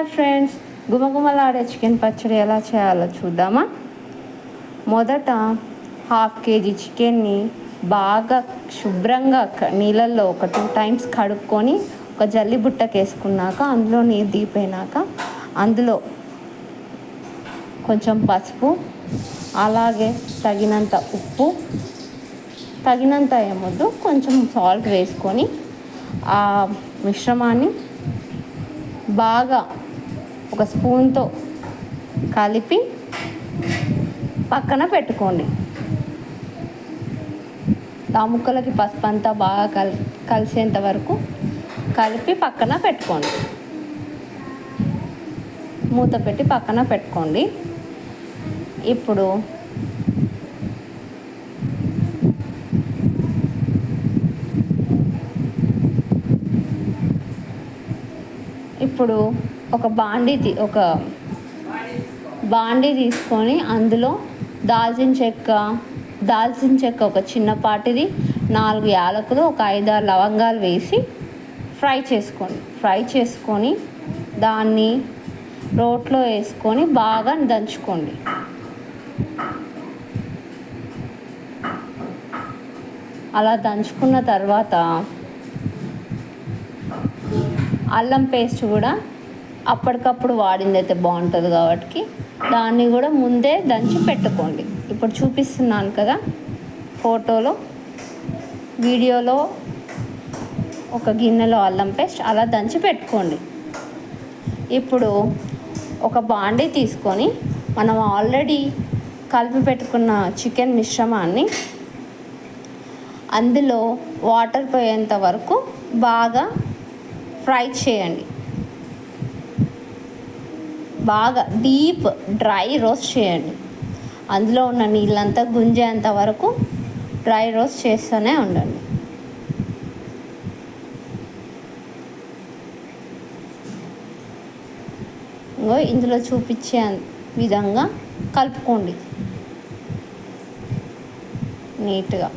Hi friends, గుమగుమలాడే chicken పచ్చడి ఎలా చేయాలో చూద్దామా. మొదట 1/2 కేజీ చికెన్ని బాగా శుభ్రంగా నీళ్ళల్లో ఒక 2 టైమ్స్ కడుక్కొని ఒక జల్లి బుట్టకు వేసుకున్నాక అందులో నీరు దిగిపోయినాక అందులో కొంచెం పసుపు, అలాగే తగినంత ఉప్పు, తగినంత ఏమొద్దు కొంచెం సాల్ట్ వేసుకొని ఆ మిశ్రమాన్ని బాగా ఒక స్పూన్తో కలిపి పక్కన పెట్టుకోండి. ఆ ముక్కలకి పసుపు అంతా బాగా కలిసేంత వరకు కలిపి పక్కన పెట్టుకోండి. మూత పెట్టి పక్కన పెట్టుకోండి. ఇప్పుడు ఒక బాండీ తీసుకొని అందులో దాల్చిన చెక్క ఒక చిన్నపాటిది, 4 యాలకులు, ఒక 5-6 లవంగాలు వేసి ఫ్రై చేసుకొని దాన్ని రోట్లో వేసుకొని బాగా దంచుకోండి. అలా దంచుకున్న తర్వాత అల్లం పేస్ట్ కూడా అప్పటికప్పుడు వాడింది అయితే బాగుంటుంది కాబట్టి దాన్ని కూడా ముందే దంచి పెట్టుకోండి. ఇప్పుడు చూపిస్తున్నాను కదా ఫోటోలో, వీడియోలో ఒక గిన్నెలో అల్లం పేస్ట్ అలా దంచి పెట్టుకోండి. ఇప్పుడు ఒక బాండీ తీసుకొని మనం ఆల్రెడీ కలిపి పెట్టుకున్న చికెన్ మిశ్రమాన్ని అందులో వాటర్ పోయేంత వరకు బాగా ఫ్రై చేయండి. బాగా డీప్ డ్రై రోస్ట్ చేయండి. అందులో ఉన్న నీళ్ళంతా గుంజేంత వరకు డ్రై రోస్ట్ చేస్తూనే ఉండండి. ఇందులో చూపించే విధంగా కలుపుకోండి నీట్గా.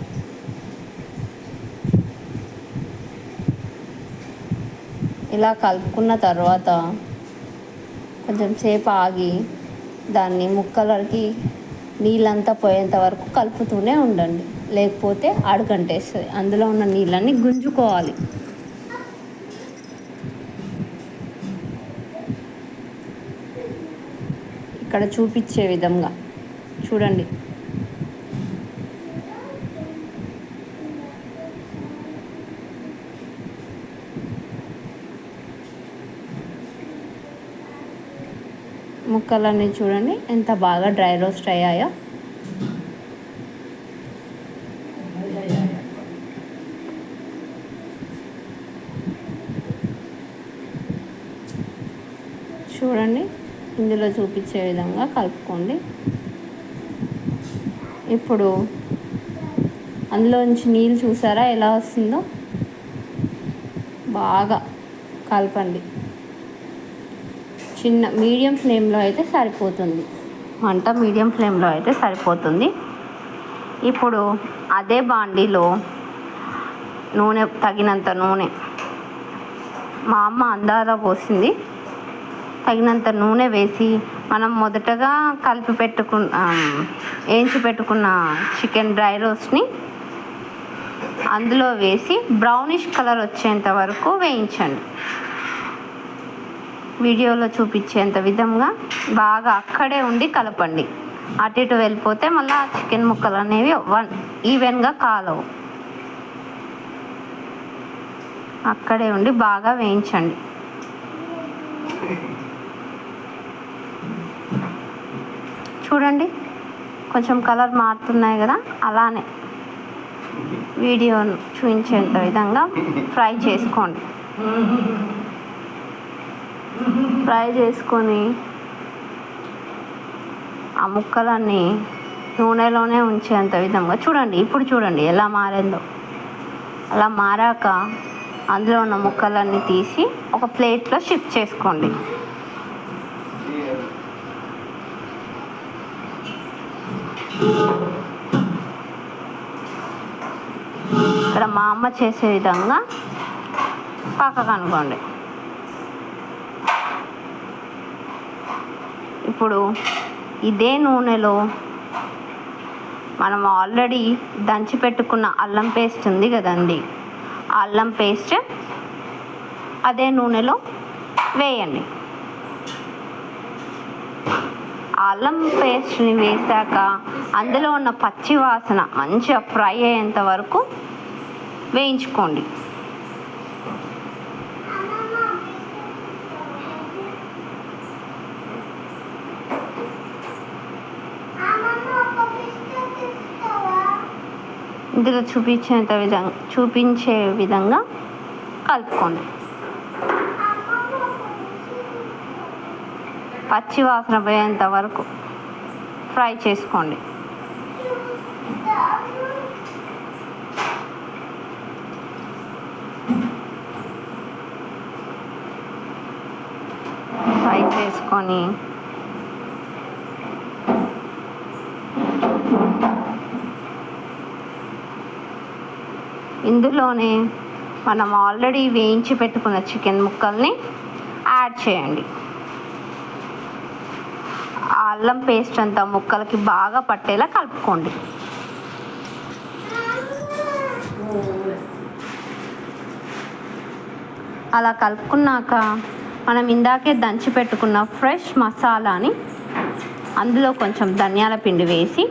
ఇలా కలుపుకున్న తర్వాత కొంచెం సేపు ఆగి దాన్ని ముక్కలకి నీళ్ళంతా పోయేంత వరకు కలుపుతూనే ఉండండి, లేకపోతే అడుగంటేస్తుంది. అందులో ఉన్న నీళ్ళని గుంజుకోవాలి. ఇక్కడ చూపించే విధంగా చూడండి. ముక్కలన్నీ చూడండి ఎంత బాగా డ్రై రోస్ట్ అయ్యాయో. చూడండి, ఇందులో చూపించే విధంగా కలుపుకోండి. ఇప్పుడు అందులోంచి నీళ్ళు చూసారా ఎలా వస్తుందో, బాగా కలపండి. మీడియం ఫ్లేమ్లో అయితే సరిపోతుంది, మంట మీడియం ఫ్లేమ్లో అయితే సరిపోతుంది. ఇప్పుడు అదే బాండీలో తగినంత నూనె, మా అమ్మ అందాజ పోసింది, తగినంత నూనె వేసి మనం మొదటగా వేయించి పెట్టుకున్న చికెన్ డ్రై రోస్ట్ని అందులో వేసి బ్రౌనిష్ కలర్ వచ్చేంత వరకు వేయించండి. వీడియోలో చూపించేంత విధంగా బాగా అక్కడే ఉండి కలపండి. అటు ఇటు వెళ్ళిపోతే మళ్ళీ ఆ చికెన్ ముక్కలు అనేవి ఈవెన్గా కాలవు. అక్కడే ఉండి బాగా వేయించండి. చూడండి, కొంచెం కలర్ మారుతున్నాయి కదా, అలానే వీడియోను చూపించేంత విధంగా ఫ్రై చేసుకోండి. ఫ్రై చేసుకొని ఆ ముక్కలన్నీ నూనెలోనే ఉంచేంత విధంగా చూడండి. ఇప్పుడు చూడండి ఎలా మారిందో. అలా మారాక అందులో ఉన్న ముక్కలన్నీ తీసి ఒక ప్లేట్లో షిఫ్ట్ చేసుకోండి. ఇక్కడ మా అమ్మ చేసే విధంగా పక్కకు అనుకోండి. ఇప్పుడు ఇదే నూనెలో మనం ఆల్రెడీ దంచి పెట్టుకున్న అల్లం పేస్ట్ ఉంది కదండి, ఆ అల్లం పేస్ట్ అదే నూనెలో వేయండి. అల్లం పేస్ట్ని వేసాక అందులో ఉన్న పచ్చి వాసన మంచిగా ఫ్రై అయ్యేంత వరకు వేయించుకోండి. ఇందులో చూపించే విధంగా కలుపుకోండి. పచ్చి వాసన పోయేంత వరకు ఫ్రై చేసుకోండి. ఫ్రై చేసుకొని ఇందులోనే మనం ఆల్రెడీ వేయించి పెట్టుకున్న చికెన్ ముక్కల్ని యాడ్ చేయండి. ఆ అల్లం పేస్ట్ అంతా ముక్కలకి బాగా పట్టేలా కలుపుకోండి. అలా కలుపుకున్నాక మనం ఇందాకే దంచి పెట్టుకున్న ఫ్రెష్ మసాలాని అందులో కొంచెం ధనియాల పిండి వేసి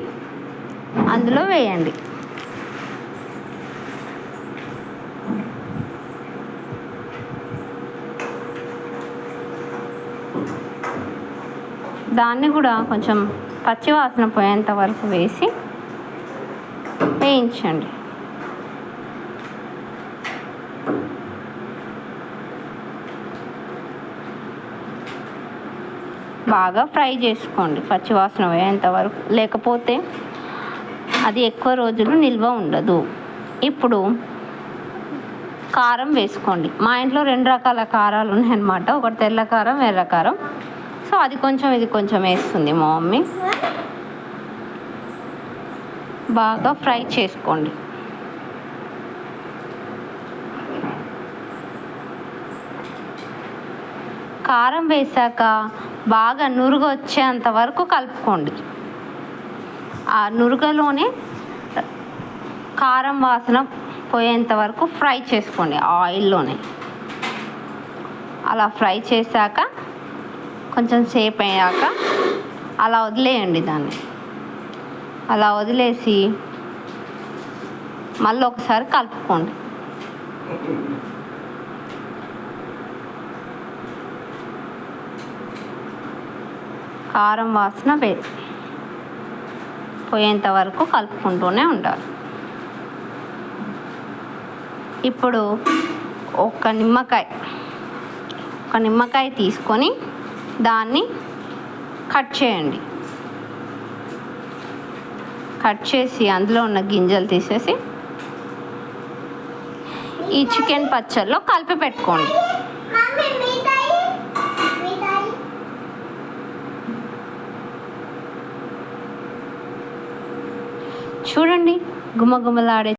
అందులో వేయండి. దాన్ని కూడా కొంచెం పచ్చివాసన పోయేంత వరకు వేసి వేయించండి. బాగా ఫ్రై చేసుకోండి పచ్చివాసన పోయేంత వరకు, లేకపోతే అది ఎక్కువ రోజులు నిల్వ ఉండదు. ఇప్పుడు కారం వేసుకోండి. మా ఇంట్లో 2 రకాల కారాలు ఉన్నాయన్నమాట, ఒకటి తెల్ల కారం, ఎర్ర కారం. సో అది కొంచెం ఇది కొంచెం వేస్తుంది మా మమ్మీ. బాగా ఫ్రై చేసుకోండి. కారం వేసాక బాగా నురుగు వచ్చేంత వరకు కలుపుకోండి. ఆ నురుగలోనే కారం వాసన పోయేంత వరకు ఫ్రై చేసుకోండి ఆయిల్లోనే. అలా ఫ్రై చేశాక కొంచెం సేపు అయ్యాక అలా వదిలేయండి. దాన్ని అలా వదిలేసి మళ్ళీ ఒకసారి కలుపుకోండి. కారం వాసన పోయేంత వరకు కలుపుకుంటూనే ఉండాలి. ఇప్పుడు ఒక నిమ్మకాయ తీసుకొని దాన్ని కట్ చేయండి. కట్ చేసి అందులో ఉన్న గింజలు తీసేసి ఈ చికెన్ పచ్చడిలో కలిపి పెట్టుకోండి. చూడండి, గుమగుమలాడే